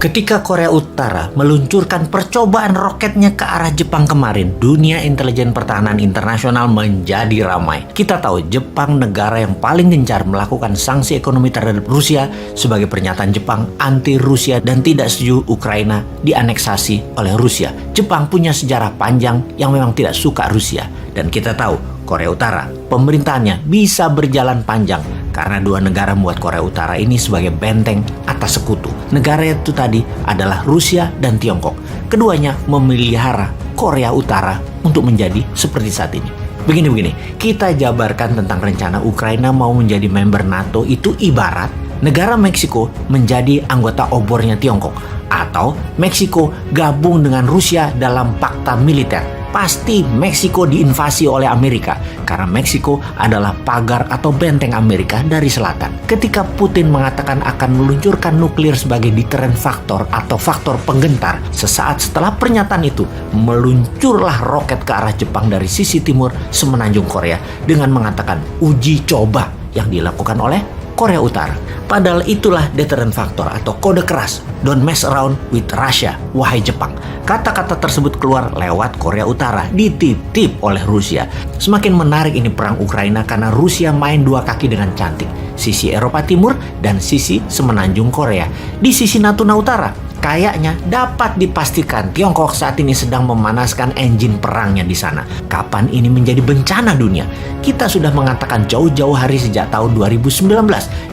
Ketika Korea Utara meluncurkan percobaan roketnya ke arah Jepang kemarin, dunia intelijen pertahanan internasional menjadi ramai. Kita tahu Jepang negara yang paling gencar melakukan sanksi ekonomi terhadap Rusia sebagai pernyataan Jepang anti Rusia dan tidak setuju Ukraina dianeksasi oleh Rusia. Jepang punya sejarah panjang yang memang tidak suka Rusia. Dan kita tahu Korea Utara, pemerintahannya bisa berjalan panjang karena dua negara membuat Korea Utara ini sebagai benteng atas sekutu. Negara itu tadi adalah Rusia dan Tiongkok. Keduanya memelihara Korea Utara untuk menjadi seperti saat ini. Begini, kita jabarkan tentang rencana Ukraina mau menjadi member NATO itu ibarat negara Meksiko menjadi anggota obornya Tiongkok atau Meksiko gabung dengan Rusia dalam fakta militer. Pasti Meksiko diinvasi oleh Amerika karena Meksiko adalah pagar atau benteng Amerika dari selatan. Ketika Putin mengatakan akan meluncurkan nuklir sebagai deterrent factor atau faktor penggentar, sesaat setelah pernyataan itu meluncurlah roket ke arah Jepang dari sisi timur semenanjung Korea dengan mengatakan uji coba yang dilakukan oleh Korea Utara. Padahal itulah deterrent factor atau kode keras. Don't mess around with Russia, wahai Jepang. Kata-kata tersebut keluar lewat Korea Utara, dititip oleh Rusia. Semakin menarik ini perang Ukraina karena Rusia main dua kaki dengan cantik. Sisi Eropa Timur dan sisi semenanjung Korea. Di sisi Natuna Utara, kayaknya dapat dipastikan Tiongkok saat ini sedang memanaskan engine perangnya di sana. Kapan ini menjadi bencana dunia? Kita sudah mengatakan jauh-jauh hari sejak tahun 2019,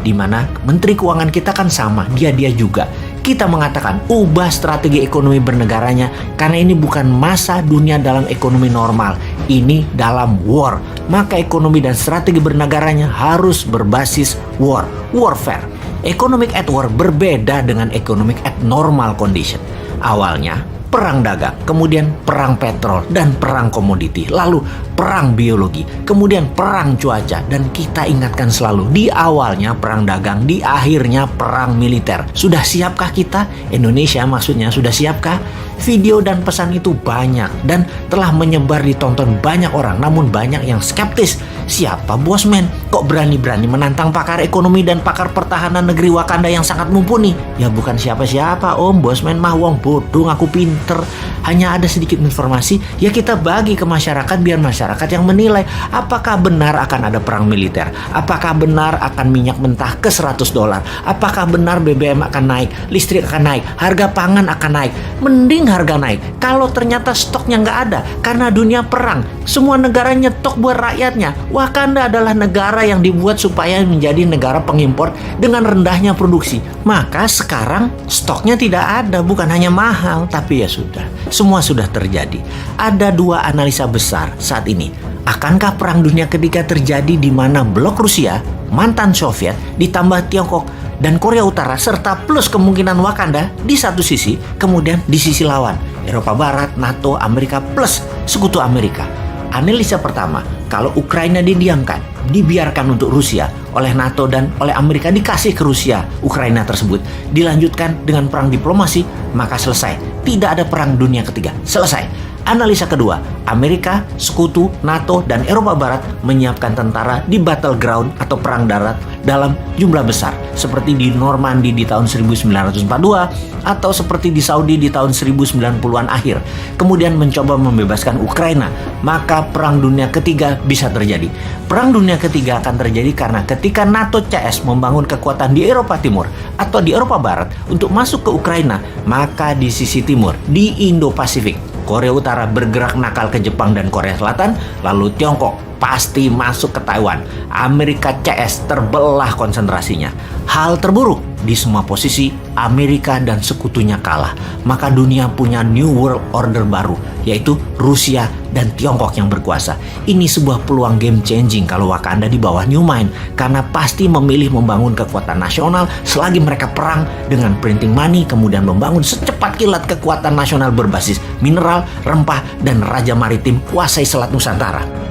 di mana Menteri Keuangan kita kan sama, dia juga. Kita mengatakan ubah strategi ekonomi bernegaranya karena ini bukan masa dunia dalam ekonomi normal, ini dalam war. Maka ekonomi dan strategi bernegaranya harus berbasis warfare. Economic at war berbeda dengan economic at normal condition. Awalnya perang dagang, kemudian perang petrol dan perang komoditi, lalu perang biologi, kemudian perang cuaca. Dan kita ingatkan selalu, di awalnya perang dagang, di akhirnya perang militer. Sudah siapkah kita? Indonesia maksudnya, sudah siapkah? Video dan pesan itu banyak dan telah menyebar ditonton banyak orang, namun banyak yang skeptis. Siapa Bosman? Kok berani-berani menantang pakar ekonomi dan pakar pertahanan negeri Wakanda yang sangat mumpuni? Ya bukan siapa-siapa om, Bosman mah wong bodoh ngaku pinter. Hanya ada sedikit informasi, ya kita bagi ke masyarakat biar masyarakat yang menilai apakah benar akan ada perang militer, apakah benar akan minyak mentah ke $100, apakah benar BBM akan naik, listrik akan naik, harga pangan akan naik. Mending harga naik kalau ternyata stoknya nggak ada karena dunia perang, semua negara nyetok buat rakyatnya. Wakanda adalah negara yang dibuat supaya menjadi negara pengimpor dengan rendahnya produksi. Maka sekarang stoknya tidak ada, bukan hanya mahal, tapi ya sudah, semua sudah terjadi. Ada dua analisa besar saat ini. Akankah perang dunia ketiga terjadi di mana blok Rusia, mantan Soviet, ditambah Tiongkok dan Korea Utara serta plus kemungkinan Wakanda di satu sisi, kemudian di sisi lawan Eropa Barat, NATO, Amerika plus sekutu Amerika. Analisa pertama, kalau Ukraina didiamkan, dibiarkan untuk Rusia oleh NATO dan oleh Amerika, dikasih ke Rusia Ukraina tersebut, dilanjutkan dengan perang diplomasi, maka selesai. Tidak ada perang dunia ketiga, selesai. Analisa kedua, Amerika, sekutu, NATO, dan Eropa Barat menyiapkan tentara di battleground atau perang darat dalam jumlah besar seperti di Normandy di tahun 1942 atau seperti di Saudi di tahun 1090-an akhir, kemudian mencoba membebaskan Ukraina. Maka perang dunia ketiga bisa terjadi. Perang dunia ketiga akan terjadi karena ketika NATO CS membangun kekuatan di Eropa Timur atau di Eropa Barat untuk masuk ke Ukraina, maka di sisi timur, di Indo-Pasifik, Korea Utara bergerak nakal ke Jepang dan Korea Selatan, lalu Tiongkok pasti masuk ke Taiwan. Amerika CS terbelah konsentrasinya. Hal terburuk, di semua posisi Amerika dan sekutunya kalah. Maka dunia punya New World Order baru, yaitu Rusia dan Tiongkok yang berkuasa. Ini sebuah peluang game changing kalau Wakanda di bawah New Mind, karena pasti memilih membangun kekuatan nasional selagi mereka perang dengan printing money, kemudian membangun secepat kilat kekuatan nasional berbasis mineral, rempah, dan raja maritim kuasai Selat Nusantara.